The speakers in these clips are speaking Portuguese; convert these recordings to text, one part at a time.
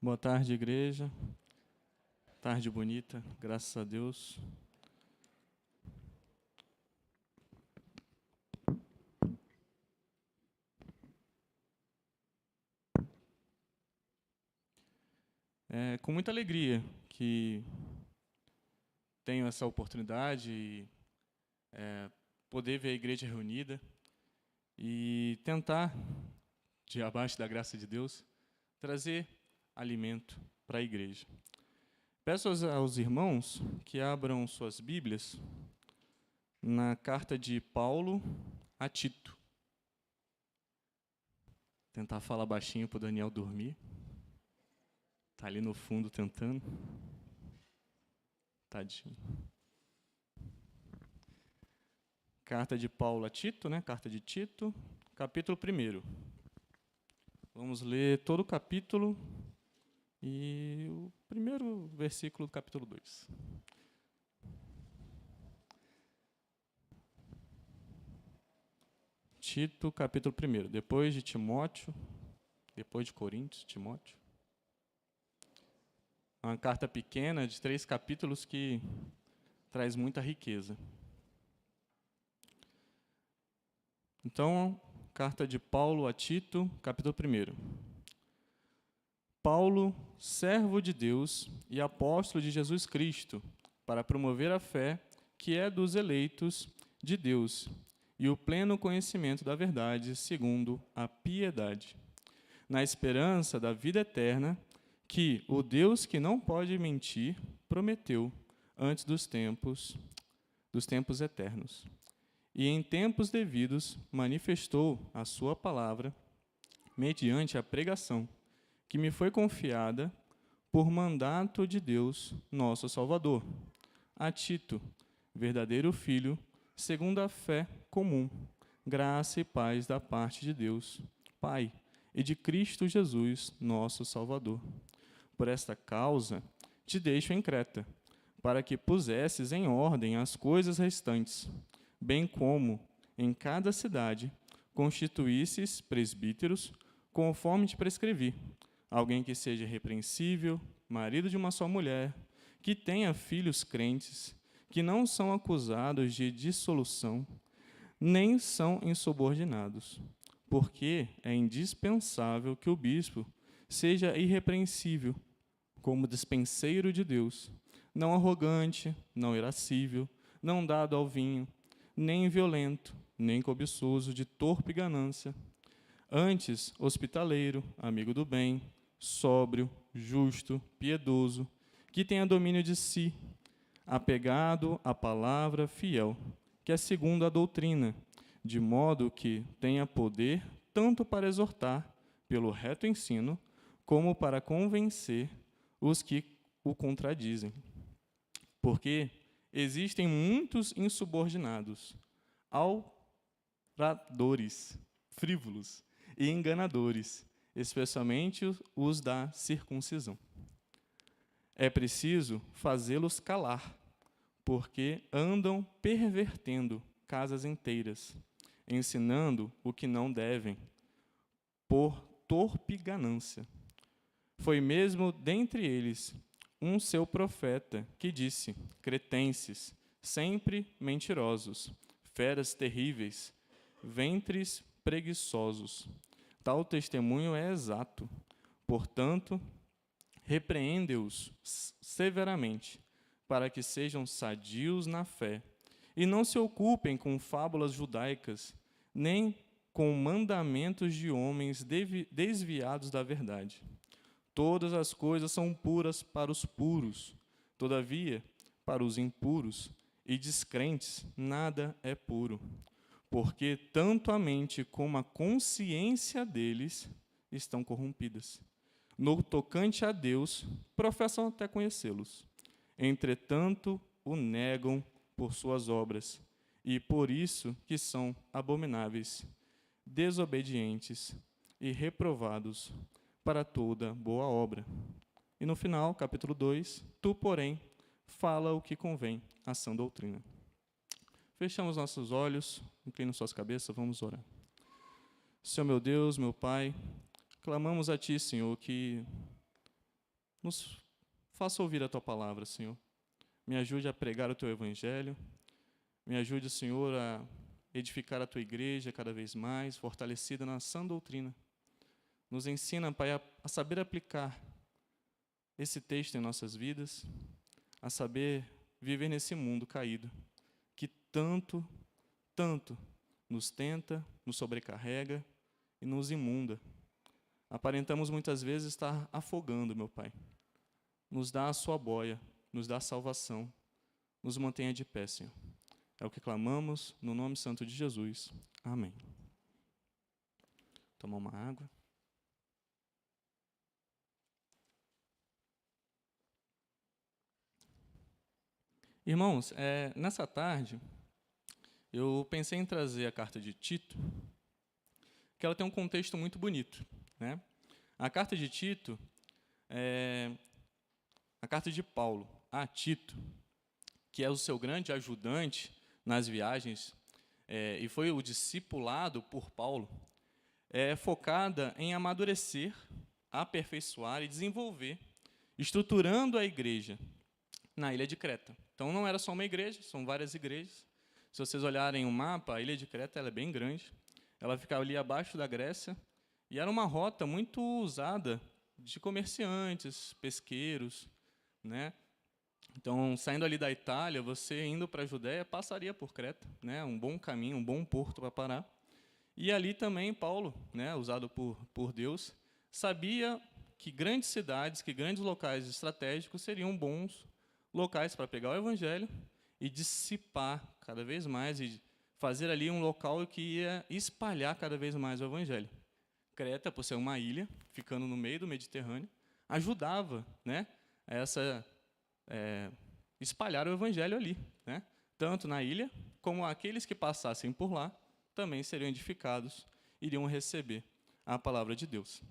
Boa tarde, igreja. Tarde bonita, graças a Deus. É com muita alegria que tenho essa oportunidade e poder ver a igreja reunida e tentar, de abaixo da graça de Deus, trazer alimento para a igreja. Peço aos irmãos que abram suas Bíblias na carta de Paulo a Tito. Tentar falar baixinho para o Daniel dormir. Está ali no fundo tentando. Tadinho. Carta de Paulo a Tito, né? Carta de Tito, capítulo 1. Vamos ler todo o capítulo e o primeiro versículo do capítulo 2. Tito, capítulo 1. Depois de Timóteo, depois de Coríntios, Timóteo. Uma carta pequena de 3 capítulos que traz muita riqueza. Então, carta de Paulo a Tito, capítulo 1. Paulo, servo de Deus e apóstolo de Jesus Cristo, para promover a fé que é dos eleitos de Deus e o pleno conhecimento da verdade, segundo a piedade, na esperança da vida eterna, que o Deus que não pode mentir prometeu antes dos tempos eternos. E em tempos devidos manifestou a sua palavra mediante a pregação, que me foi confiada por mandato de Deus, nosso Salvador, a Tito, verdadeiro filho, segundo a fé comum, graça e paz da parte de Deus, Pai, e de Cristo Jesus, nosso Salvador. Por esta causa te deixo em Creta, para que pusesses em ordem as coisas restantes, bem como em cada cidade constituísses presbíteros, conforme te prescrevi, alguém que seja irrepreensível, marido de uma só mulher, que tenha filhos crentes, que não são acusados de dissolução, nem são insubordinados, porque é indispensável que o bispo seja irrepreensível, como dispenseiro de Deus, não arrogante, não irascível, não dado ao vinho, nem violento, nem cobiçoso de torpe ganância, antes hospitaleiro, amigo do bem, sóbrio, justo, piedoso, que tenha domínio de si, apegado à palavra fiel, que é segundo a doutrina, de modo que tenha poder tanto para exortar, pelo reto ensino, como para convencer os que o contradizem. Porque existem muitos insubordinados, auradores, frívolos e enganadores, especialmente os da circuncisão. É preciso fazê-los calar, porque andam pervertendo casas inteiras, ensinando o que não devem, por torpe ganância. Foi mesmo dentre eles um seu profeta que disse: cretenses, sempre mentirosos, feras terríveis, ventres preguiçosos. Tal testemunho é exato. Portanto, repreende-os severamente, para que sejam sadios na fé, e não se ocupem com fábulas judaicas, nem com mandamentos de homens desviados da verdade. Todas as coisas são puras para os puros, todavia, para os impuros e descrentes, nada é puro, porque tanto a mente como a consciência deles estão corrompidas. No tocante a Deus, professam até conhecê-los. Entretanto, o negam por suas obras, e por isso que são abomináveis, desobedientes e reprovados para toda boa obra. E no final, capítulo 2, tu, porém, fala o que convém à sã doutrina. Fechamos nossos olhos, inclinam suas cabeças, vamos orar. Senhor meu Deus, meu Pai, clamamos a Ti, Senhor, que nos faça ouvir a Tua palavra, Senhor. Me ajude a pregar o Teu Evangelho. Me ajude, Senhor, a edificar a Tua igreja cada vez mais, fortalecida na sã doutrina. Nos ensina, Pai, a saber aplicar esse texto em nossas vidas, a saber viver nesse mundo caído, que tanto, tanto nos tenta, nos sobrecarrega e nos imunda. Aparentamos muitas vezes estar afogando, meu Pai. Nos dá a sua boia, nos dá a salvação, nos mantenha de pé, Senhor. É o que clamamos no nome santo de Jesus. Amém. Tomar uma água. Irmãos, nessa tarde, eu pensei em trazer a carta de Tito, que ela tem um contexto muito bonito, né? A carta de Tito é a carta de Paulo a Tito, que é o seu grande ajudante nas viagens, e foi o discipulado por Paulo, é focada em amadurecer, aperfeiçoar e desenvolver, estruturando a igreja na ilha de Creta. Então, não era só uma igreja, são várias igrejas. Se vocês olharem o mapa, a ilha de Creta ela é bem grande. Ela ficava ali abaixo da Grécia, e era uma rota muito usada de comerciantes, pesqueiros, né? Então, saindo ali da Itália, você indo para a Judéia, passaria por Creta, né? Um bom caminho, um bom porto para parar. E ali também Paulo, né, usado por Deus, sabia que grandes cidades, que grandes locais estratégicos seriam bons locais para pegar o evangelho e dissipar cada vez mais e fazer ali um local que ia espalhar cada vez mais o evangelho. Creta, por ser uma ilha, ficando no meio do Mediterrâneo, ajudava, né, espalhar o evangelho ali, né, tanto na ilha como aqueles que passassem por lá também seriam edificados, iriam receber a palavra de Deus.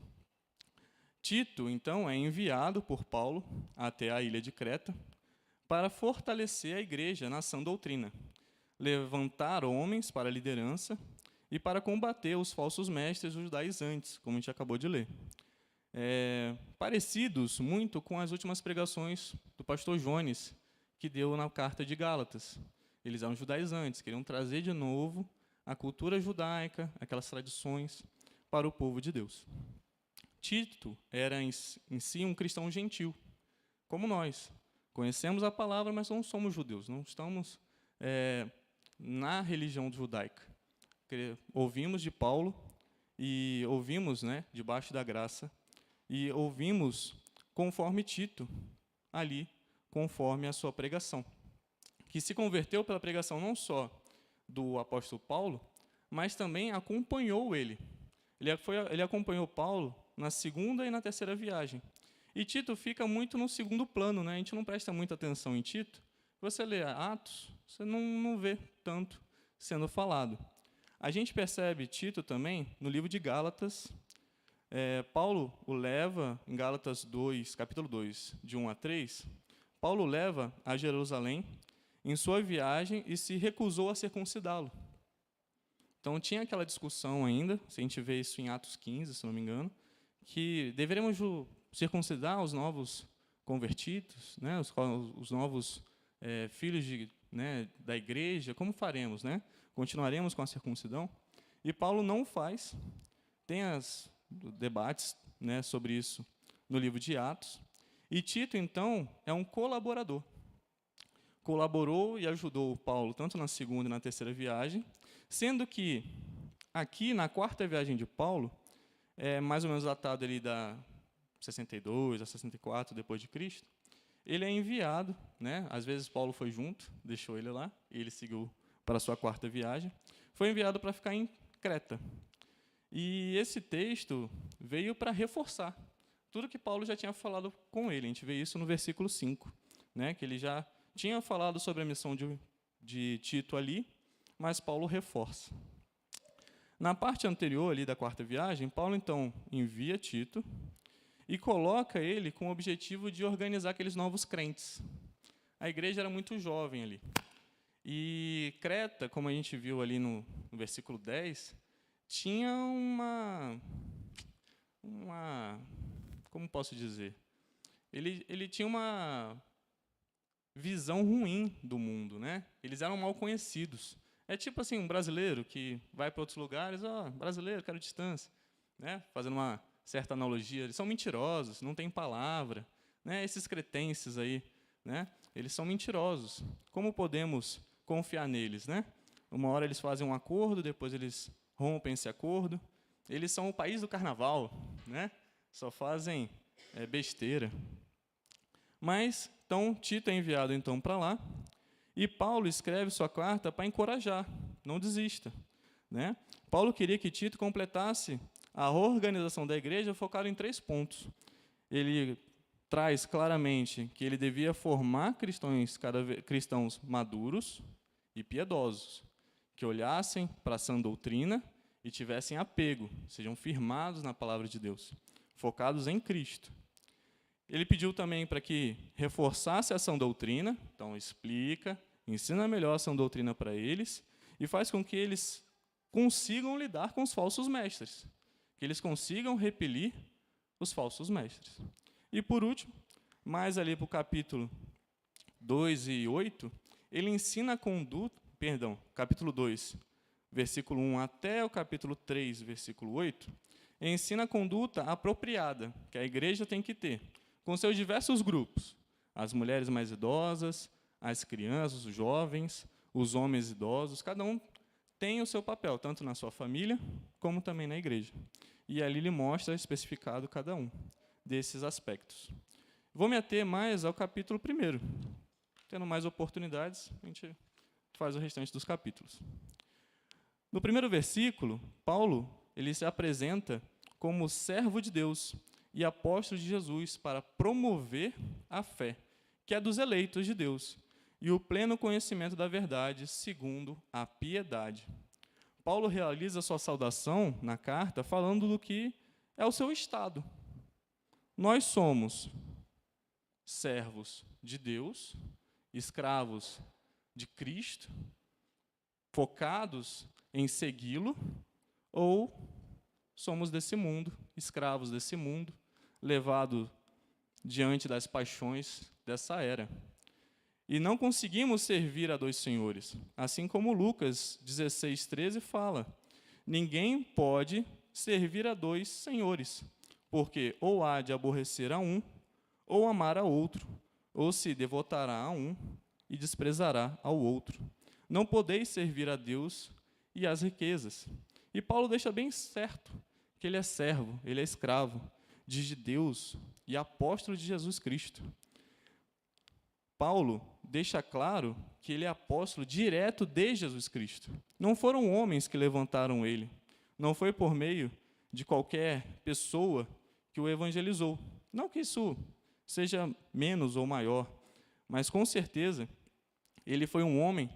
Tito, então, é enviado por Paulo até a ilha de Creta para fortalecer a igreja na sã doutrina, levantar homens para a liderança e para combater os falsos mestres judaizantes, como a gente acabou de ler. Parecidos muito com as últimas pregações do pastor Jones, que deu na carta de Gálatas. Eles eram judaizantes, queriam trazer de novo a cultura judaica, aquelas tradições, para o povo de Deus. Tito era em si um cristão gentil, como nós. Conhecemos a palavra, mas não somos judeus, não estamos na religião judaica. Ouvimos de Paulo e ouvimos, né, debaixo da graça, e ouvimos conforme Tito, ali, conforme a sua pregação, que se converteu pela pregação não só do apóstolo Paulo, mas também acompanhou ele. Ele acompanhou Paulo na segunda e na terceira viagem. E Tito fica muito no segundo plano, né? A gente não presta muita atenção em Tito. Você lê Atos, você não vê tanto sendo falado. A gente percebe Tito também no livro de Gálatas. Paulo o leva, em Gálatas 2, capítulo 2, de 1 a 3, Paulo leva a Jerusalém em sua viagem e se recusou a circuncidá-lo. Então, tinha aquela discussão ainda, se a gente vê isso em Atos 15, se não me engano, que deveríamos circuncidar os novos convertidos, né, os novos filhos da igreja, como faremos? Né? Continuaremos com a circuncisão? E Paulo não faz, tem os debates, né, sobre isso no livro de Atos, e Tito, então, é um colaborador. Colaborou e ajudou Paulo, tanto na segunda e na terceira viagem, sendo que, aqui, na quarta viagem de Paulo, mais ou menos datado ali da 62 a 64 depois de Cristo, ele é enviado, né? Às vezes Paulo foi junto, deixou ele lá, e ele seguiu para a sua quarta viagem, foi enviado para ficar em Creta. E esse texto veio para reforçar tudo que Paulo já tinha falado com ele. A gente vê isso no versículo 5, né? Que ele já tinha falado sobre a missão de Tito ali, mas Paulo reforça. Na parte anterior ali da quarta viagem, Paulo, então, envia Tito e coloca ele com o objetivo de organizar aqueles novos crentes. A igreja era muito jovem ali. E Creta, como a gente viu ali no versículo 10, tinha uma como posso dizer? ele tinha uma visão ruim do mundo, né? Eles eram mal conhecidos. É tipo assim, um brasileiro que vai para outros lugares, brasileiro, quero distância, né? Fazendo uma certa analogia, eles são mentirosos, não têm palavra, né? Esses cretenses aí, né? Eles são mentirosos. Como podemos confiar neles, né? Uma hora eles fazem um acordo, depois eles rompem esse acordo. Eles são o país do carnaval, né? Só fazem besteira. Mas, então, Tito é enviado então para lá, e Paulo escreve sua carta para encorajar, não desista, né? Paulo queria que Tito completasse a organização da igreja focada em 3 pontos. Ele traz claramente que ele devia formar cristãos maduros e piedosos, que olhassem para a sã doutrina e tivessem apego, sejam firmados na palavra de Deus, focados em Cristo. Ele pediu também para que reforçasse a sã doutrina, então explica, ensina melhor a sã doutrina para eles e faz com que eles consigam lidar com os falsos mestres, que eles consigam repelir os falsos mestres. E, por último, mais ali para o capítulo 2 e 8, ele ensina a conduta, capítulo 2, versículo 1 até o capítulo 3, versículo 8, ensina a conduta apropriada que a igreja tem que ter, com seus diversos grupos, as mulheres mais idosas, as crianças, os jovens, os homens idosos, cada um tem o seu papel, tanto na sua família, como também na igreja. E ali ele mostra especificado cada um desses aspectos. Vou me ater mais ao capítulo 1. Tendo mais oportunidades, a gente faz o restante dos capítulos. No primeiro versículo, Paulo ele se apresenta como servo de Deus e apóstolo de Jesus para promover a fé, que é dos eleitos de Deus, e o pleno conhecimento da verdade, segundo a piedade. Paulo realiza sua saudação na carta falando do que é o seu estado. Nós somos servos de Deus, escravos de Cristo, focados em segui-lo, ou somos desse mundo, escravos desse mundo, levados diante das paixões dessa era. E não conseguimos servir a 2 senhores, assim como Lucas 16:13 fala: ninguém pode servir a 2 senhores, porque ou há de aborrecer a um, ou amar a outro, ou se devotará a um e desprezará ao outro. Não podeis servir a Deus e às riquezas. E Paulo deixa bem certo que ele é servo, ele é escravo de Deus e apóstolo de Jesus Cristo. Paulo deixa claro que ele é apóstolo direto de Jesus Cristo. Não foram homens que levantaram ele. Não foi por meio de qualquer pessoa que o evangelizou. Não que isso seja menos ou maior, mas com certeza ele foi um homem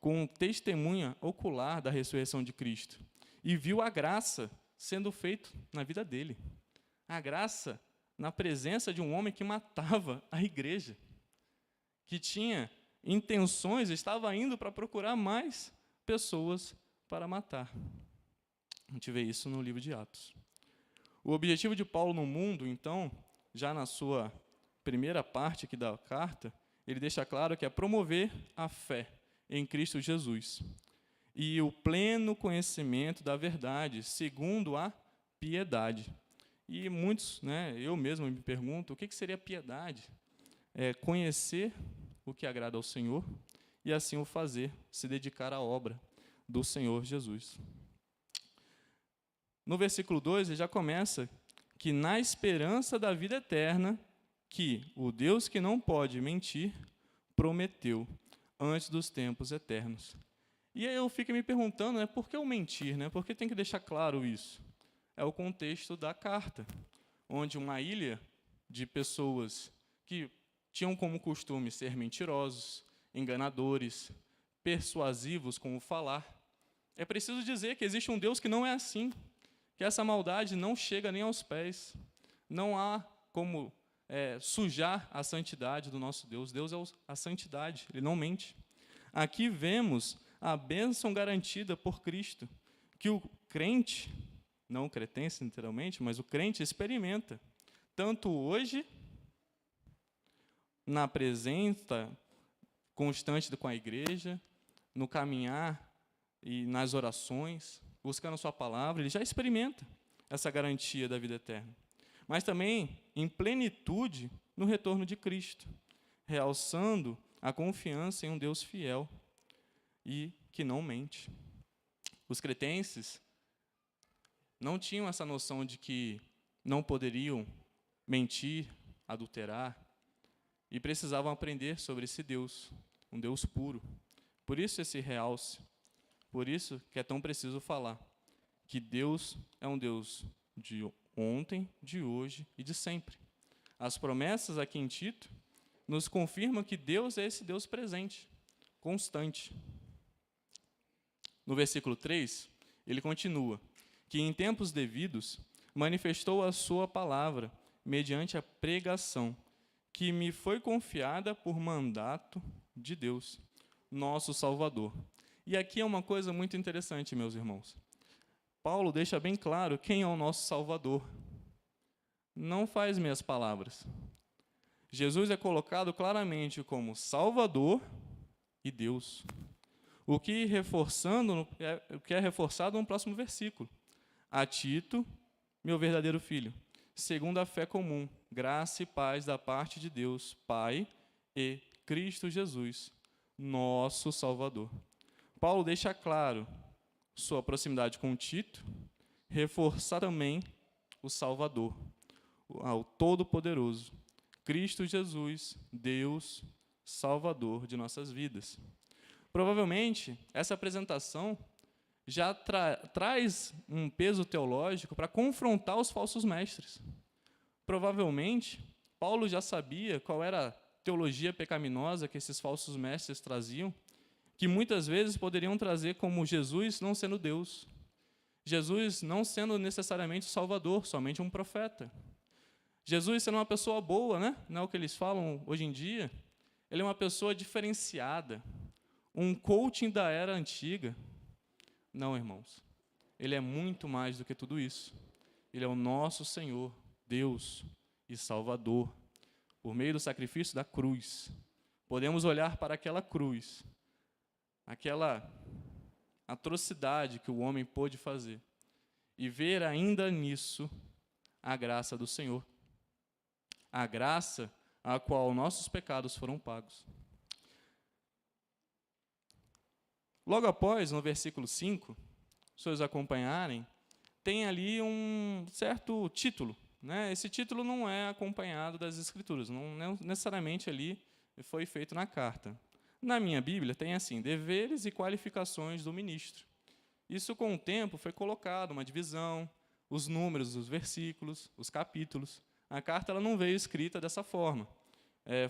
com testemunha ocular da ressurreição de Cristo e viu a graça sendo feita na vida dele. A graça na presença de um homem que matava a igreja, que tinha intenções, estava indo para procurar mais pessoas para matar. A gente vê isso no livro de Atos. O objetivo de Paulo no mundo, então, já na sua primeira parte aqui da carta, ele deixa claro que é promover a fé em Cristo Jesus e o pleno conhecimento da verdade, segundo a piedade. E muitos, eu mesmo me pergunto, o que seria piedade? É conhecer o que agrada ao Senhor e assim o fazer, se dedicar à obra do Senhor Jesus. No versículo 2, ele já começa que na esperança da vida eterna, que o Deus que não pode mentir, prometeu antes dos tempos eternos. E aí eu fico me perguntando, por que o mentir? Por que tem que deixar claro isso? É o contexto da carta, onde uma ilha de pessoas que tinham como costume ser mentirosos, enganadores, persuasivos com o falar. É preciso dizer que existe um Deus que não é assim, que essa maldade não chega nem aos pés. Não há como sujar a santidade do nosso Deus. Deus é a santidade, Ele não mente. Aqui vemos a bênção garantida por Cristo, que o crente, não o cretense literalmente, mas o crente experimenta, tanto hoje na presença constante com a igreja, no caminhar e nas orações, buscando a sua palavra, ele já experimenta essa garantia da vida eterna. Mas também em plenitude no retorno de Cristo, realçando a confiança em um Deus fiel e que não mente. Os cretenses não tinham essa noção de que não poderiam mentir, adulterar, e precisavam aprender sobre esse Deus, um Deus puro. Por isso esse realce, por isso que é tão preciso falar que Deus é um Deus de ontem, de hoje e de sempre. As promessas aqui em Tito nos confirmam que Deus é esse Deus presente, constante. No versículo 3, ele continua, que em tempos devidos manifestou a sua palavra mediante a pregação, que me foi confiada por mandato de Deus, nosso Salvador. E aqui é uma coisa muito interessante, meus irmãos. Paulo deixa bem claro quem é o nosso Salvador. Não faz meias palavras. Jesus é colocado claramente como Salvador e Deus. O que é reforçado no próximo versículo. A Tito, meu verdadeiro filho, segundo a fé comum, graça e paz da parte de Deus, Pai e Cristo Jesus, nosso Salvador. Paulo deixa claro sua proximidade com Tito, reforçar também o Salvador, ao Todo-Poderoso, Cristo Jesus, Deus, Salvador de nossas vidas. Provavelmente, essa apresentação já traz um peso teológico para confrontar os falsos mestres. Provavelmente, Paulo já sabia qual era a teologia pecaminosa que esses falsos mestres traziam, que muitas vezes poderiam trazer como Jesus não sendo Deus, Jesus não sendo necessariamente o Salvador, somente um profeta. Jesus sendo uma pessoa boa, né? Não é o que eles falam hoje em dia. Ele é uma pessoa diferenciada, um coaching da era antiga. Não, irmãos. Ele é muito mais do que tudo isso. Ele é o nosso Senhor, Deus e Salvador. Por meio do sacrifício da cruz, podemos olhar para aquela cruz, aquela atrocidade que o homem pôde fazer, e ver ainda nisso a graça do Senhor. A graça a qual nossos pecados foram pagos. Logo após, no versículo 5, se vocês acompanharem, tem ali um certo título, né? Esse título não é acompanhado das Escrituras, não necessariamente ali foi feito na carta. Na minha Bíblia tem assim, deveres e qualificações do ministro. Isso com o tempo foi colocado, uma divisão, os números dos versículos, os capítulos. A carta ela não veio escrita dessa forma.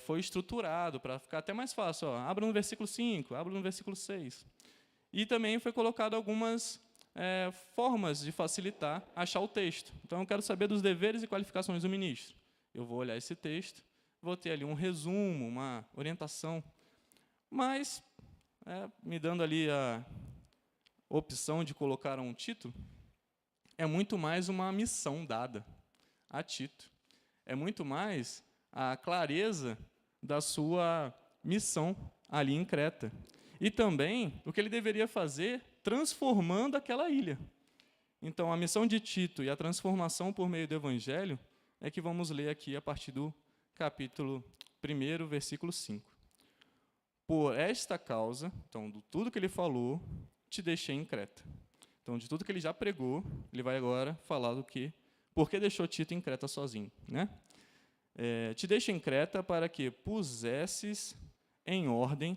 Foi estruturado para ficar até mais fácil. Abra no versículo 5, abra no versículo 6. E também foi colocado algumas formas de facilitar achar o texto. Então, eu quero saber dos deveres e qualificações do ministro. Eu vou olhar esse texto, vou ter ali um resumo, uma orientação, mas, me dando ali a opção de colocar um título, é muito mais uma missão dada a Tito. É muito mais a clareza da sua missão ali em Creta. E também o que ele deveria fazer transformando aquela ilha. Então, a missão de Tito e a transformação por meio do Evangelho é que vamos ler aqui a partir do capítulo 1, versículo 5. Por esta causa, então, de tudo que ele falou, te deixei em Creta. Então, de tudo que ele já pregou, ele vai agora falar do que, por que deixou Tito em Creta sozinho, né? Te deixo em Creta para que pusesses em ordem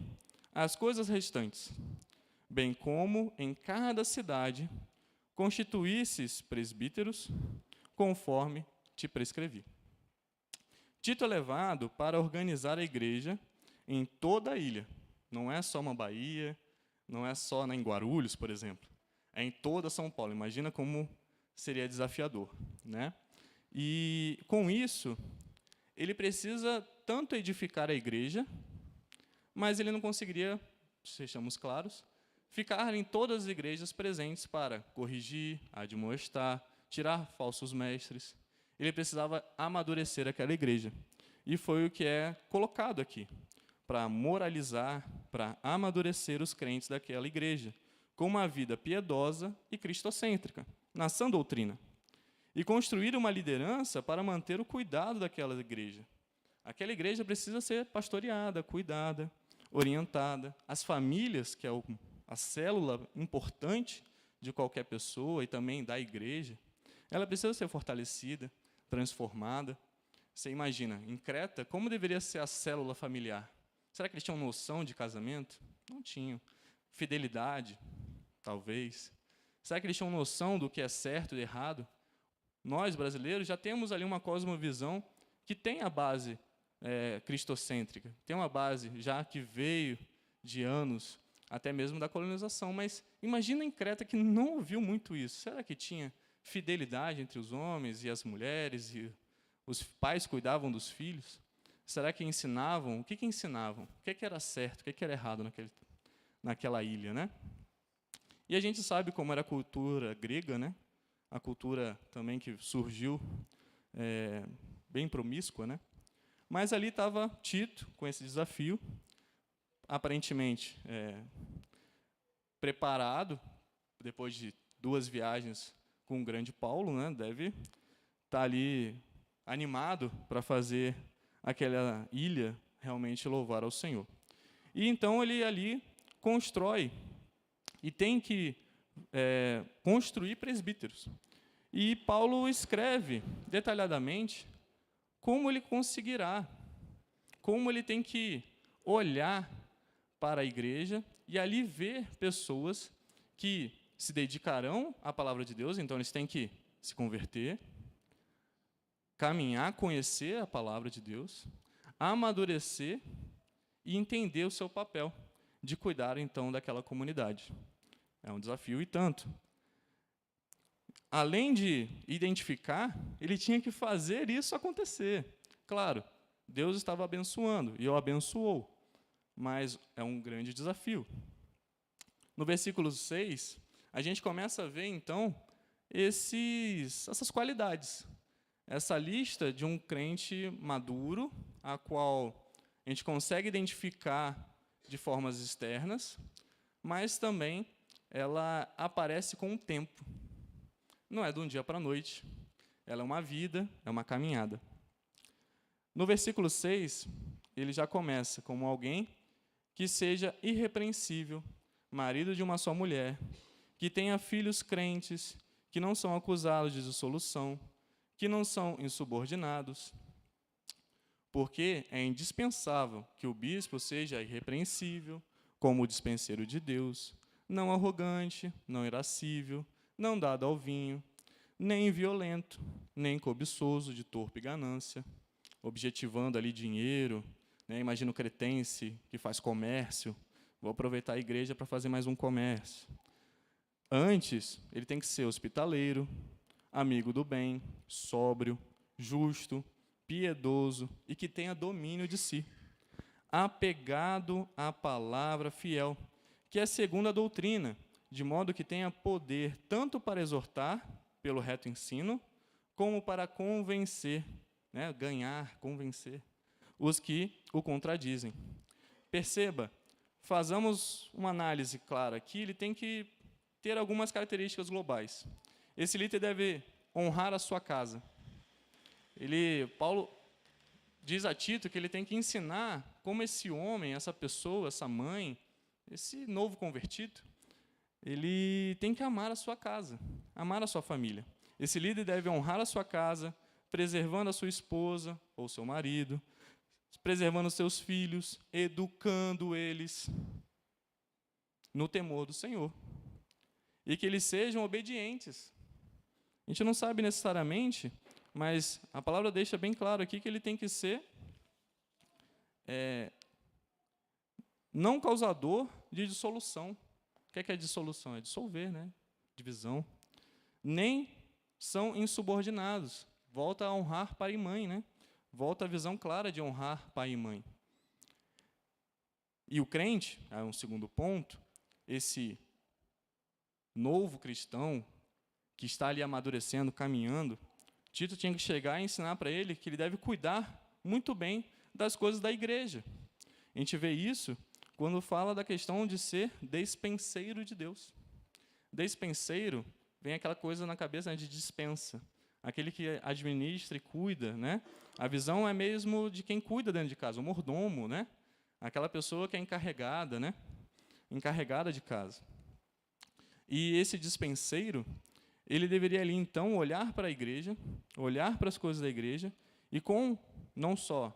as coisas restantes, bem como em cada cidade constituísses presbíteros, conforme te prescrevi. Tito é levado para organizar a igreja em toda a ilha. Não é só uma Bahia, não é só em Guarulhos, por exemplo. É em toda São Paulo. Imagina como seria desafiador, né? E, com isso, ele precisa tanto edificar a igreja, mas ele não conseguiria, sejamos claros, ficar em todas as igrejas presentes para corrigir, admoestar, tirar falsos mestres. Ele precisava amadurecer aquela igreja. e foi o que é colocado aqui, para moralizar, para amadurecer os crentes daquela igreja, com uma vida piedosa e cristocêntrica, na sã doutrina, e construir uma liderança para manter o cuidado daquela igreja. Aquela igreja precisa ser pastoreada, cuidada, orientada. As famílias, que é a célula importante de qualquer pessoa e também da igreja, ela precisa ser fortalecida, transformada. Você imagina, em Creta, como deveria ser a célula familiar? Será que eles tinham noção de casamento? Não tinham. Fidelidade? Talvez. Será que eles tinham noção do que é certo e errado? Nós, brasileiros, já temos ali uma cosmovisão que tem a base cristocêntrica, tem uma base já que veio de anos, até mesmo da colonização, mas imagina em Creta que não ouviu muito isso. Será que tinha fidelidade entre os homens e as mulheres, e os pais cuidavam dos filhos? Será que ensinavam? O que ensinavam? O que era certo, o que era errado naquela ilha, né? E a gente sabe como era a cultura grega, né? A cultura também que surgiu bem promíscua, né? Mas ali estava Tito com esse desafio, aparentemente preparado, depois de 2 viagens com o grande Paulo, né? Deve estar ali animado para fazer aquela ilha realmente louvar ao Senhor. E então ele ali constrói e tem que construir presbíteros. E Paulo escreve detalhadamente como ele conseguirá, como ele tem que olhar para a igreja e ali ver pessoas que se dedicarão à palavra de Deus, então eles têm que se converter, caminhar, conhecer a palavra de Deus, amadurecer e entender o seu papel de cuidar, então, daquela comunidade. É um desafio e tanto. Além de identificar, ele tinha que fazer isso acontecer. Claro, Deus estava abençoando, e o abençoou, mas é um grande desafio. No versículo 6, a gente começa a ver, então, essas qualidades. Essa lista de um crente maduro, a qual a gente consegue identificar de formas externas, mas também ela aparece com o tempo. Não é de um dia para a noite, ela é uma vida, é uma caminhada. No versículo 6, ele já começa como alguém que seja irrepreensível, marido de uma só mulher, que tenha filhos crentes, que não são acusados de dissolução, que não são insubordinados, porque é indispensável que o bispo seja irrepreensível, como o dispenseiro de Deus, não arrogante, não irascível, não dado ao vinho, nem violento, nem cobiçoso de torpe ganância, objetivando ali dinheiro, né? Imagina o cretense que faz comércio, vou aproveitar a igreja para fazer mais um comércio. Antes, ele tem que ser hospitaleiro, amigo do bem, sóbrio, justo, piedoso e que tenha domínio de si, apegado à palavra fiel, que é segundo a doutrina, de modo que tenha poder tanto para exortar, pelo reto ensino, como para convencer, né, ganhar, convencer, os que o contradizem. Perceba, façamos uma análise clara aqui, ele tem que ter algumas características globais. Esse líder deve honrar a sua casa. Paulo diz a Tito que ele tem que ensinar como esse homem, essa pessoa, essa mãe, esse novo convertido, ele tem que amar a sua casa, amar a sua família. Esse líder deve honrar a sua casa, preservando a sua esposa ou seu marido, preservando os seus filhos, educando eles no temor do Senhor. E que eles sejam obedientes. A gente não sabe necessariamente, mas a palavra deixa bem claro aqui que ele tem que ser não causador de dissolução. O que é dissolução? É dissolver, né? Divisão. Nem são insubordinados. Volta a honrar pai e mãe, né? Volta a visão clara de honrar pai e mãe. E o crente, é um segundo ponto, esse novo cristão que está ali amadurecendo, caminhando, Tito tinha que chegar e ensinar para ele que ele deve cuidar muito bem das coisas da igreja. A gente vê isso quando fala da questão de ser despenseiro de Deus. Despenseiro, vem aquela coisa na cabeça, né, de dispensa. Aquele que administra e cuida, né? A visão é mesmo de quem cuida dentro de casa, o mordomo, né? Aquela pessoa que é encarregada, né? Encarregada de casa. E esse dispenseiro, ele deveria ali, então, olhar para a igreja, olhar para as coisas da igreja, e com, não só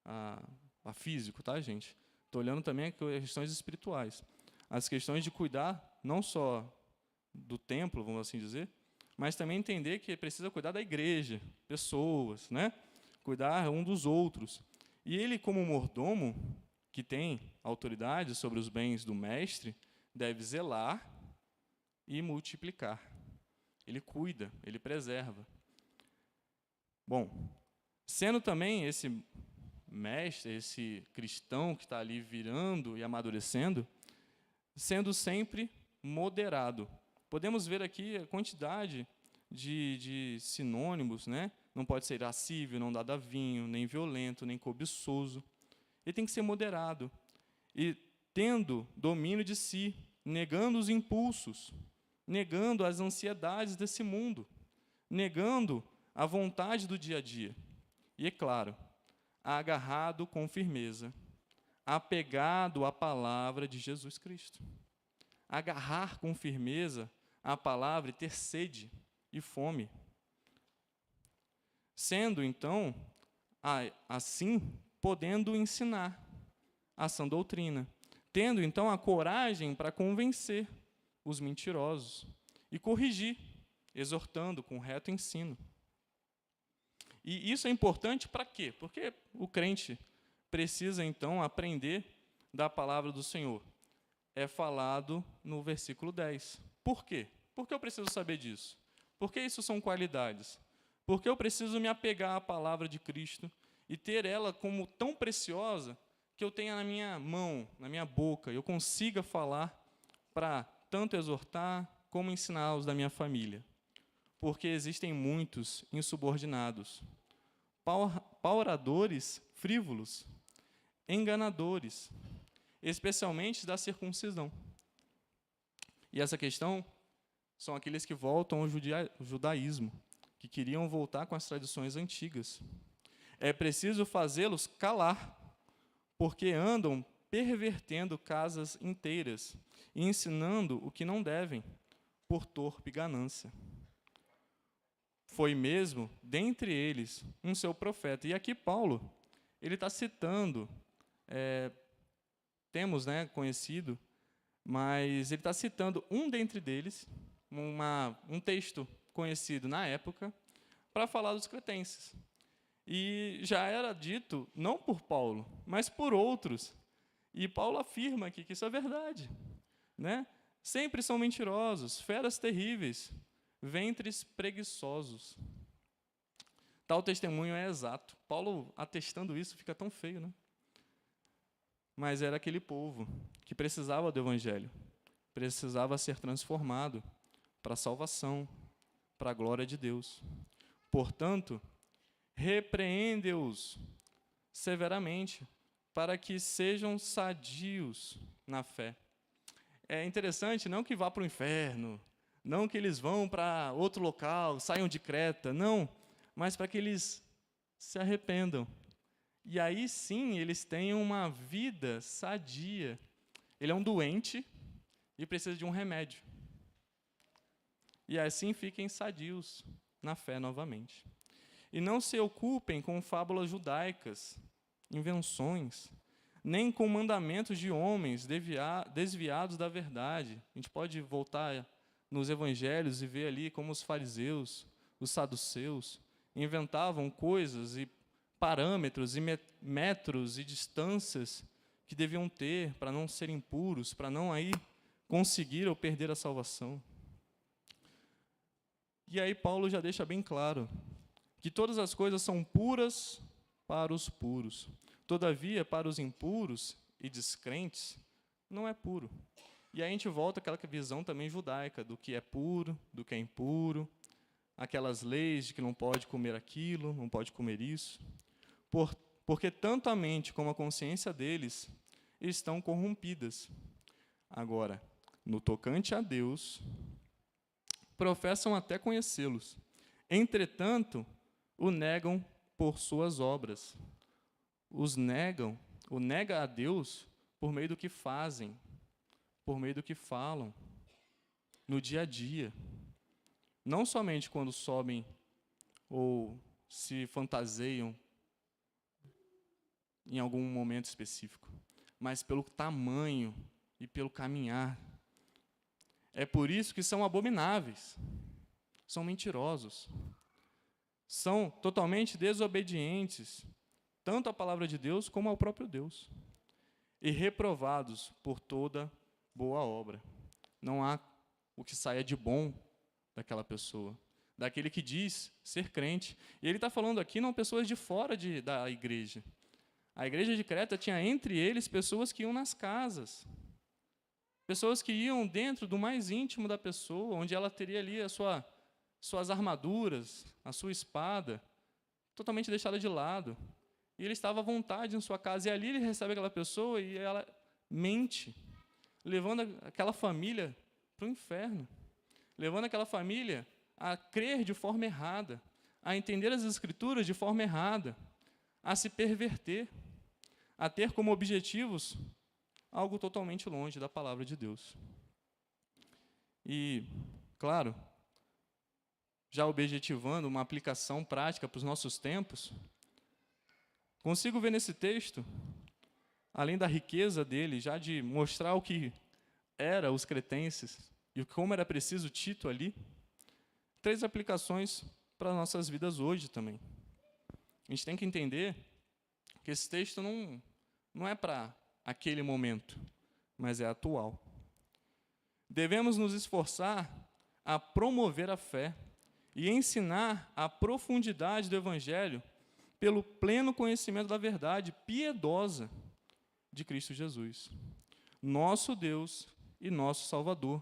a físico, tá, gente? Estou olhando também as questões espirituais. As questões de cuidar, não só do templo, vamos assim dizer, mas também entender que precisa cuidar da igreja, pessoas, né? Cuidar um dos outros. E ele, como mordomo, que tem autoridade sobre os bens do mestre, deve zelar e multiplicar. Ele cuida, ele preserva. Bom, sendo também esse mestre, esse cristão que está ali virando e amadurecendo, sendo sempre moderado. Podemos ver aqui a quantidade de sinônimos, né? Não pode ser irascível, não dado a vinho, nem violento, nem cobiçoso. Ele tem que ser moderado. E tendo domínio de si, negando os impulsos, negando as ansiedades desse mundo, negando a vontade do dia a dia. E, é claro, agarrado com firmeza, apegado à palavra de Jesus Cristo. Agarrar com firmeza a palavra e ter sede e fome. Sendo, então, assim, podendo ensinar a sã doutrina. Tendo, então, a coragem para convencer os mentirosos e corrigir, exortando com reto ensino. E isso é importante para quê? Porque o crente precisa, então, aprender da palavra do Senhor. É falado no versículo 10. Por quê? Por que eu preciso saber disso? Porque isso são qualidades. Porque eu preciso me apegar à palavra de Cristo e ter ela como tão preciosa que eu tenha na minha mão, na minha boca, eu consiga falar para tanto exortar como ensinar os da minha família. Porque existem muitos insubordinados, pauradores frívolos, enganadores, especialmente da circuncisão. E essa questão são aqueles que voltam ao judaísmo, que queriam voltar com as tradições antigas. É preciso fazê-los calar, porque andam pervertendo casas inteiras e ensinando o que não devem, por torpe ganância. Foi mesmo, dentre eles, um seu profeta. E aqui Paulo, ele está citando, temos, né, conhecido, mas ele está citando um dentre deles, um texto conhecido na época, para falar dos cretenses. E já era dito, não por Paulo, mas por outros. E Paulo afirma aqui que isso é verdade, né? Sempre são mentirosos, feras terríveis, ventres preguiçosos. Tal testemunho é exato. Paulo atestando isso fica tão feio, né? Mas era aquele povo que precisava do evangelho, precisava ser transformado para a salvação, para a glória de Deus. Portanto, repreende-os severamente, para que sejam sadios na fé. É interessante, não que vá para o inferno, não que eles vão para outro local, saiam de Creta, não, mas para que eles se arrependam. E aí sim eles tenham uma vida sadia. Ele é um doente e precisa de um remédio. E assim fiquem sadios na fé novamente. E não se ocupem com fábulas judaicas, invenções, nem com mandamentos de homens desviados da verdade. A gente pode voltar nos evangelhos e ver ali como os fariseus, os saduceus, inventavam coisas e parâmetros e metros e distâncias que deviam ter para não serem puros, para não aí conseguir ou perder a salvação. E aí Paulo já deixa bem claro que todas as coisas são puras para os puros. Todavia, para os impuros e descrentes, não é puro. E aí a gente volta àquela visão também judaica, do que é puro, do que é impuro, aquelas leis de que não pode comer aquilo, não pode comer isso. porque tanto a mente como a consciência deles estão corrompidas. Agora, no tocante a Deus, professam até conhecê-los. Entretanto, o negam por suas obras. O nega a Deus por meio do que fazem, por meio do que falam, no dia a dia. Não somente quando sobem ou se fantasiam em algum momento específico, mas pelo tamanho e pelo caminhar. É por isso que são abomináveis, são mentirosos, são totalmente desobedientes, tanto à palavra de Deus como ao próprio Deus, e reprovados por toda boa obra. Não há o que saia de bom daquela pessoa, daquele que diz ser crente. E ele está falando aqui não pessoas de fora da igreja. A igreja de Creta tinha entre eles pessoas que iam nas casas, pessoas que iam dentro do mais íntimo da pessoa, onde ela teria ali suas armaduras, a sua espada, totalmente deixada de lado. E ele estava à vontade em sua casa, e ali ele recebe aquela pessoa e ela mente, levando aquela família para o inferno, levando aquela família a crer de forma errada, a entender as Escrituras de forma errada, a se perverter, a ter como objetivos algo totalmente longe da palavra de Deus. E, claro, já objetivando uma aplicação prática para os nossos tempos, consigo ver nesse texto, além da riqueza dele, já de mostrar o que era os cretenses e como era preciso Tito ali, 3 aplicações para as nossas vidas hoje também. A gente tem que entender que esse texto não é para aquele momento, mas é atual. Devemos nos esforçar a promover a fé e ensinar a profundidade do Evangelho pelo pleno conhecimento da verdade piedosa de Cristo Jesus, nosso Deus e nosso Salvador.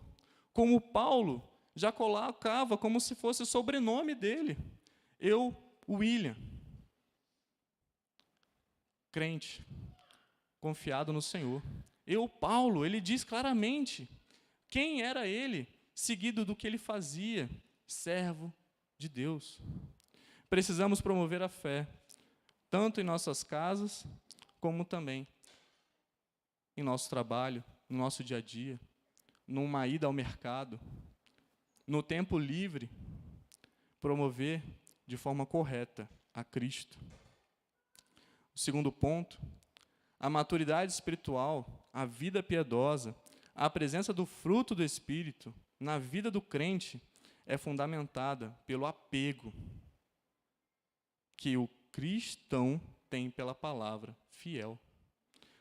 Como Paulo já colocava como se fosse o sobrenome dele. Eu, William, crente, confiado no Senhor. Eu, Paulo, ele diz claramente quem era ele, seguido do que ele fazia, servo de Deus. Precisamos promover a fé, tanto em nossas casas, como também em nosso trabalho, no nosso dia a dia, numa ida ao mercado, no tempo livre, promover de forma correta a Cristo. O segundo ponto, a maturidade espiritual, a vida piedosa, a presença do fruto do Espírito na vida do crente é fundamentada pelo apego que o cristão tem pela palavra fiel.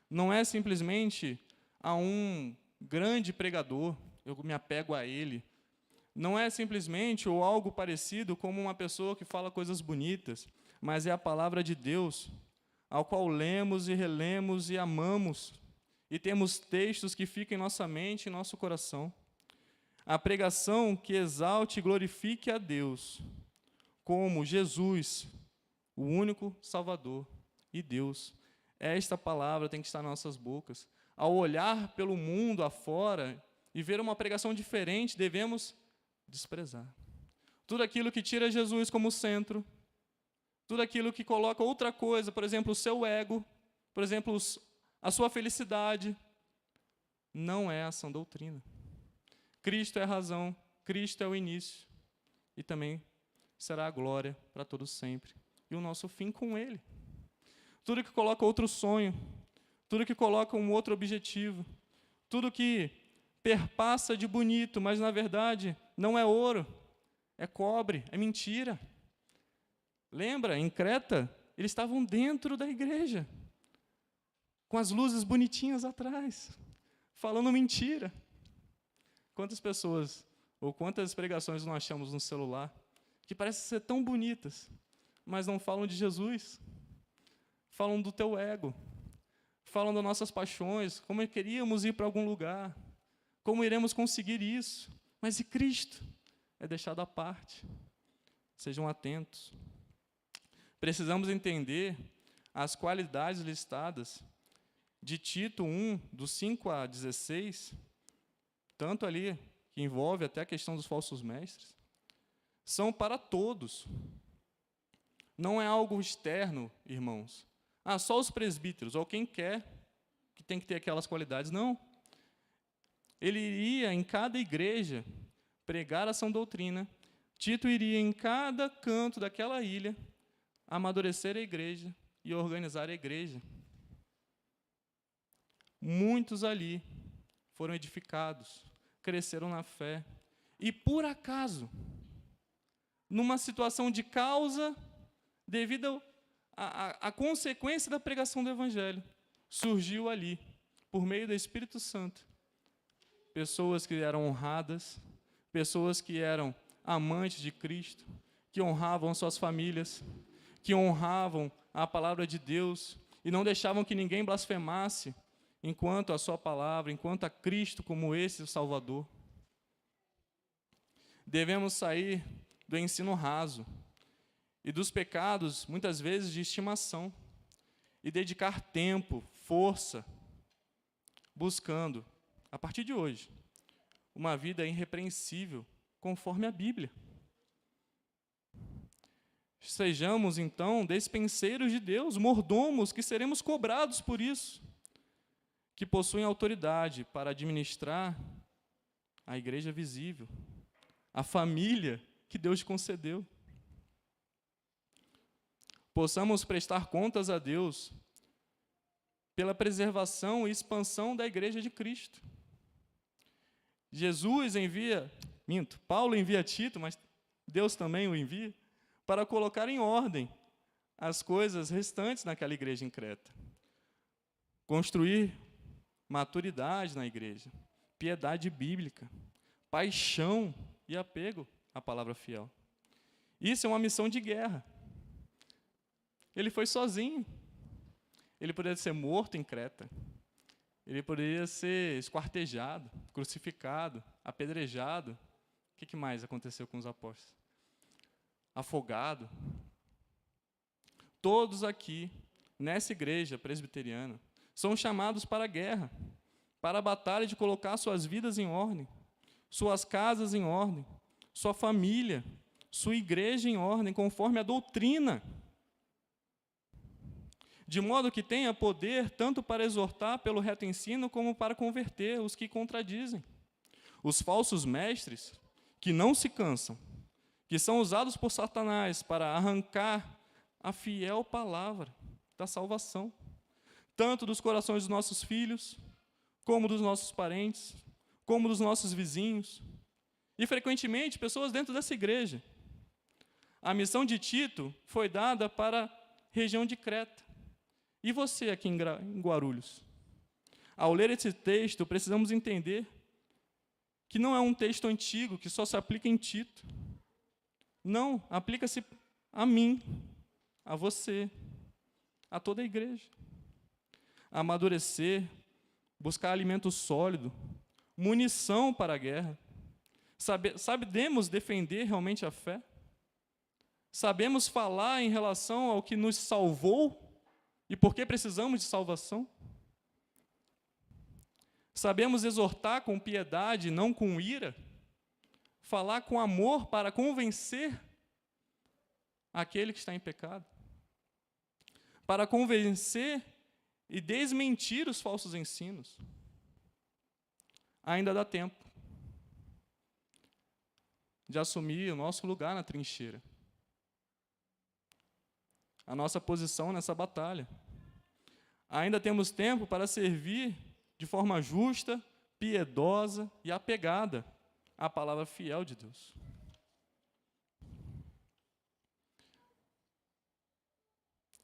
Não é simplesmente a um grande pregador, eu me apego a ele. Não é simplesmente ou algo parecido como uma pessoa que fala coisas bonitas, mas é a palavra de Deus, ao qual lemos e relemos e amamos, e temos textos que ficam em nossa mente e em nosso coração. A pregação que exalte e glorifique a Deus, como Jesus, o único Salvador e Deus. Esta palavra tem que estar nas nossas bocas. Ao olhar pelo mundo afora e ver uma pregação diferente, devemos desprezar. Tudo aquilo que tira Jesus como centro, tudo aquilo que coloca outra coisa, por exemplo, o seu ego, por exemplo, a sua felicidade, não é a sã doutrina. Cristo é a razão, Cristo é o início, e também será a glória para todos sempre, e o nosso fim com Ele. Tudo que coloca outro sonho, tudo que coloca um outro objetivo, tudo que perpassa de bonito, mas na verdade não é ouro, é cobre, é mentira. Lembra, em Creta, eles estavam dentro da igreja, com as luzes bonitinhas atrás, falando mentira. Quantas pessoas, ou quantas pregações nós achamos no celular, que parecem ser tão bonitas, mas não falam de Jesus, falam do teu ego, falam das nossas paixões, como queríamos ir para algum lugar, como iremos conseguir isso, mas e Cristo? É deixado à parte. Sejam atentos. Precisamos entender as qualidades listadas de Tito 1, do 5 a 16, tanto ali, que envolve até a questão dos falsos mestres, são para todos. Não é algo externo, irmãos. Só os presbíteros, ou quem quer, que tem que ter aquelas qualidades. Não. Ele iria em cada igreja pregar a sã doutrina. Tito iria em cada canto daquela ilha amadurecer a igreja e organizar a igreja. Muitos ali foram edificados, cresceram na fé. E, por acaso, numa situação de causa, devido à consequência da pregação do Evangelho, surgiu ali, por meio do Espírito Santo, pessoas que eram honradas, pessoas que eram amantes de Cristo, que honravam suas famílias, que honravam a palavra de Deus e não deixavam que ninguém blasfemasse enquanto a sua palavra, enquanto a Cristo como esse Salvador. Devemos sair do ensino raso e dos pecados, muitas vezes, de estimação, e dedicar tempo, força, buscando, a partir de hoje, uma vida irrepreensível, conforme a Bíblia. Sejamos, então, despenseiros de Deus, mordomos, que seremos cobrados por isso, que possuem autoridade para administrar a igreja visível, a família que Deus concedeu. Possamos prestar contas a Deus pela preservação e expansão da igreja de Cristo. Paulo envia Tito, mas Deus também o envia, para colocar em ordem as coisas restantes naquela igreja em Creta. Construir maturidade na igreja, piedade bíblica, paixão e apego à palavra fiel. Isso é uma missão de guerra. Ele foi sozinho. Ele poderia ser morto em Creta. Ele poderia ser esquartejado, crucificado, apedrejado. O que mais aconteceu com os apóstolos? Afogado. Todos aqui, nessa igreja presbiteriana, são chamados para a guerra, para a batalha de colocar suas vidas em ordem, suas casas em ordem, sua família, sua igreja em ordem, conforme a doutrina, de modo que tenha poder tanto para exortar pelo reto ensino, como para converter os que contradizem. Os falsos mestres, que não se cansam, que são usados por Satanás para arrancar a fiel palavra da salvação, tanto dos corações dos nossos filhos, como dos nossos parentes, como dos nossos vizinhos, e frequentemente pessoas dentro dessa igreja. A missão de Tito foi dada para a região de Creta. E você aqui em Guarulhos? Ao ler esse texto, precisamos entender que não é um texto antigo, que só se aplica em Tito. Não, aplica-se a mim, a você, a toda a igreja. Amadurecer, buscar alimento sólido, munição para a guerra. Sabemos defender realmente a fé? Sabemos falar em relação ao que nos salvou e por que precisamos de salvação? Sabemos exortar com piedade, não com ira? Falar com amor para convencer aquele que está em pecado? Para convencer e desmentir os falsos ensinos? Ainda dá tempo de assumir o nosso lugar na trincheira, a nossa posição nessa batalha. Ainda temos tempo para servir de forma justa, piedosa e apegada à palavra fiel de Deus.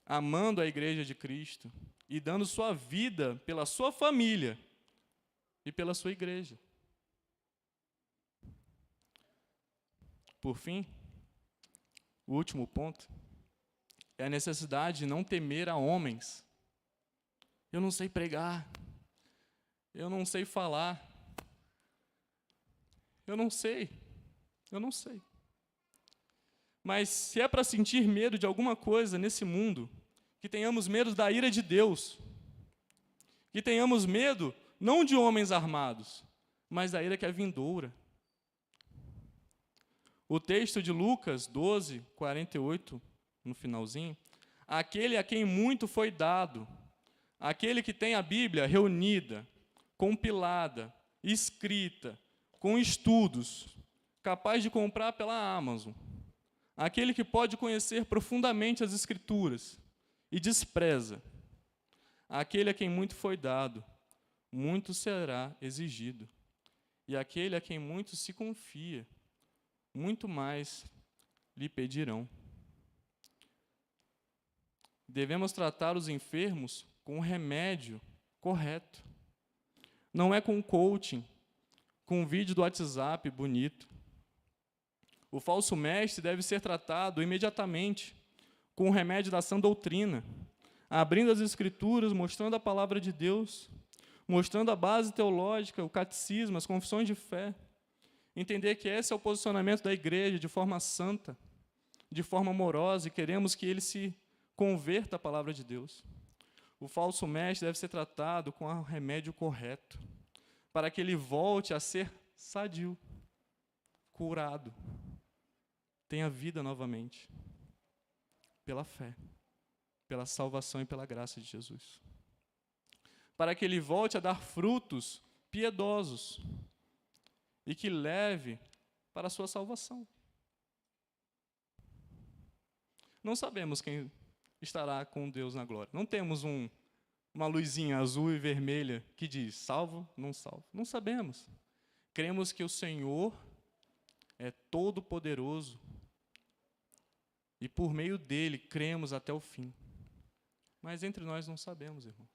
Amando a igreja de Cristo e dando sua vida pela sua família e pela sua igreja. Por fim, o último ponto é a necessidade de não temer a homens. Eu não sei pregar, eu não sei falar, eu não sei. Mas se é para sentir medo de alguma coisa nesse mundo, que tenhamos medo da ira de Deus, que tenhamos medo não de homens armados, mas da ira que é vindoura. O texto de Lucas 12, 48, no finalzinho, aquele a quem muito foi dado, aquele que tem a Bíblia reunida, compilada, escrita, com estudos, capaz de comprar pela Amazon, aquele que pode conhecer profundamente as Escrituras e despreza, aquele a quem muito foi dado, muito será exigido, e aquele a quem muito se confia, muito mais lhe pedirão. Devemos tratar os enfermos com o remédio correto. Não é com coaching, com um vídeo do WhatsApp bonito. O falso mestre deve ser tratado imediatamente com o remédio da sã doutrina, abrindo as Escrituras, mostrando a palavra de Deus, mostrando a base teológica, o catecismo, as confissões de fé. Entender que esse é o posicionamento da igreja de forma santa, de forma amorosa, e queremos que ele se converta à palavra de Deus. O falso mestre deve ser tratado com o remédio correto, para que ele volte a ser sadio, curado, tenha vida novamente, pela fé, pela salvação e pela graça de Jesus. Para que ele volte a dar frutos piedosos e que leve para a sua salvação. Não sabemos quem estará com Deus na glória. Não temos uma luzinha azul e vermelha que diz, salvo, não salvo. Não sabemos. Cremos que o Senhor é todo-poderoso e por meio dele cremos até o fim. Mas entre nós não sabemos, irmãos.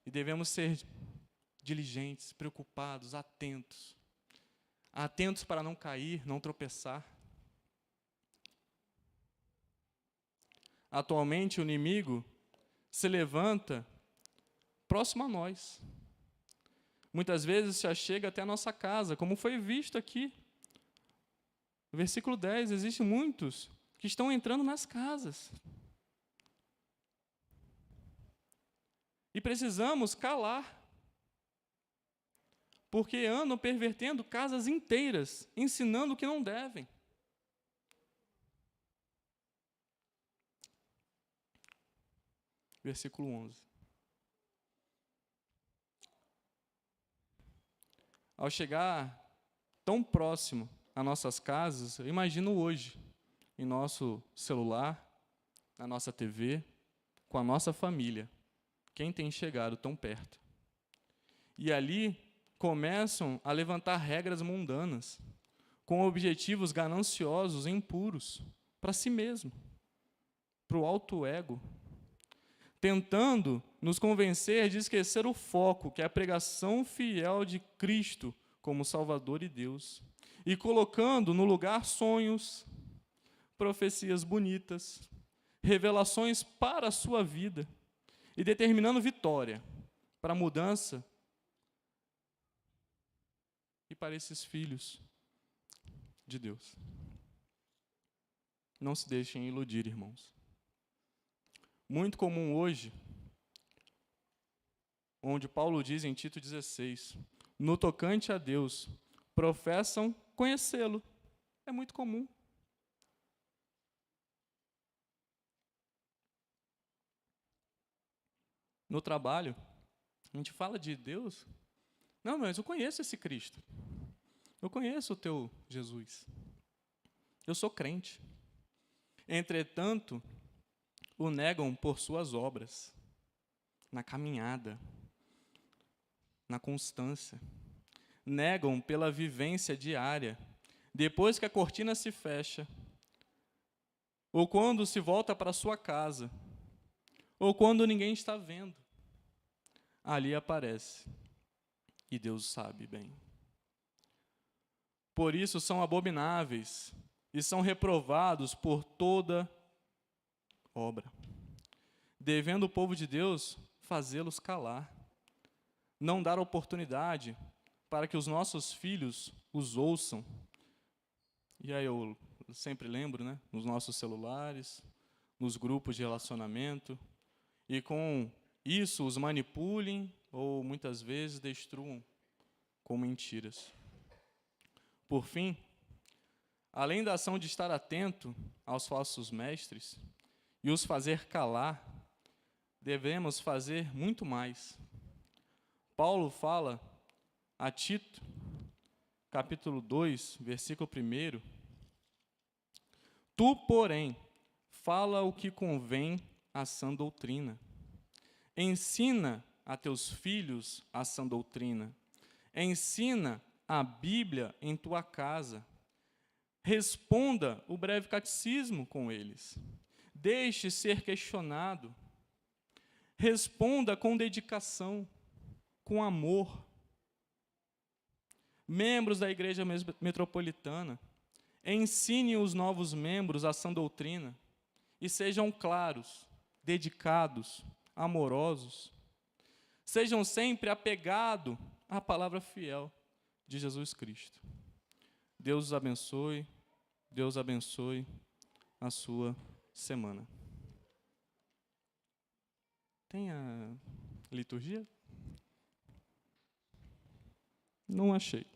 E devemos ser diligentes, preocupados, atentos. Atentos para não cair, não tropeçar. Atualmente, o inimigo se levanta próximo a nós. Muitas vezes se achega até a nossa casa, como foi visto aqui. No versículo 10, existem muitos que estão entrando nas casas. E precisamos calar, porque andam pervertendo casas inteiras, ensinando o que não devem. Versículo 11. Ao chegar tão próximo às nossas casas, eu imagino hoje, em nosso celular, na nossa TV, com a nossa família, quem tem chegado tão perto. E ali começam a levantar regras mundanas, com objetivos gananciosos e impuros, para si mesmo, para o alto ego, tentando nos convencer de esquecer o foco, que é a pregação fiel de Cristo como Salvador e Deus, e colocando no lugar sonhos, profecias bonitas, revelações para a sua vida, e determinando vitória para a mudança e para esses filhos de Deus. Não se deixem iludir, irmãos. Muito comum hoje, onde Paulo diz em Tito 16, no tocante a Deus, professam conhecê-lo. É muito comum. No trabalho, a gente fala de Deus. Não, mas eu conheço esse Cristo. Eu conheço o teu Jesus. Eu sou crente. Entretanto, o negam por suas obras, na caminhada, na constância. Negam pela vivência diária, depois que a cortina se fecha, ou quando se volta para sua casa, ou quando ninguém está vendo. Ali aparece, e Deus sabe bem. Por isso são abomináveis, e são reprovados por toda obra, devendo o povo de Deus fazê-los calar, não dar oportunidade para que os nossos filhos os ouçam. E aí eu sempre lembro, nos nossos celulares, nos grupos de relacionamento e com isso os manipulem ou muitas vezes destruam com mentiras. Por fim, além da ação de estar atento aos falsos mestres e os fazer calar, devemos fazer muito mais. Paulo fala a Tito, capítulo 2, versículo 1, tu, porém, fala o que convém à sã doutrina. Ensina a teus filhos a sã doutrina. Ensina a Bíblia em tua casa. Responda o breve catecismo com eles. Deixe ser questionado. Responda com dedicação, com amor. Membros da Igreja Metropolitana, ensine os novos membros a sã doutrina e sejam claros, dedicados, amorosos. Sejam sempre apegados à palavra fiel de Jesus Cristo. Deus os abençoe, Deus abençoe a sua semana. Tem a liturgia? Não achei.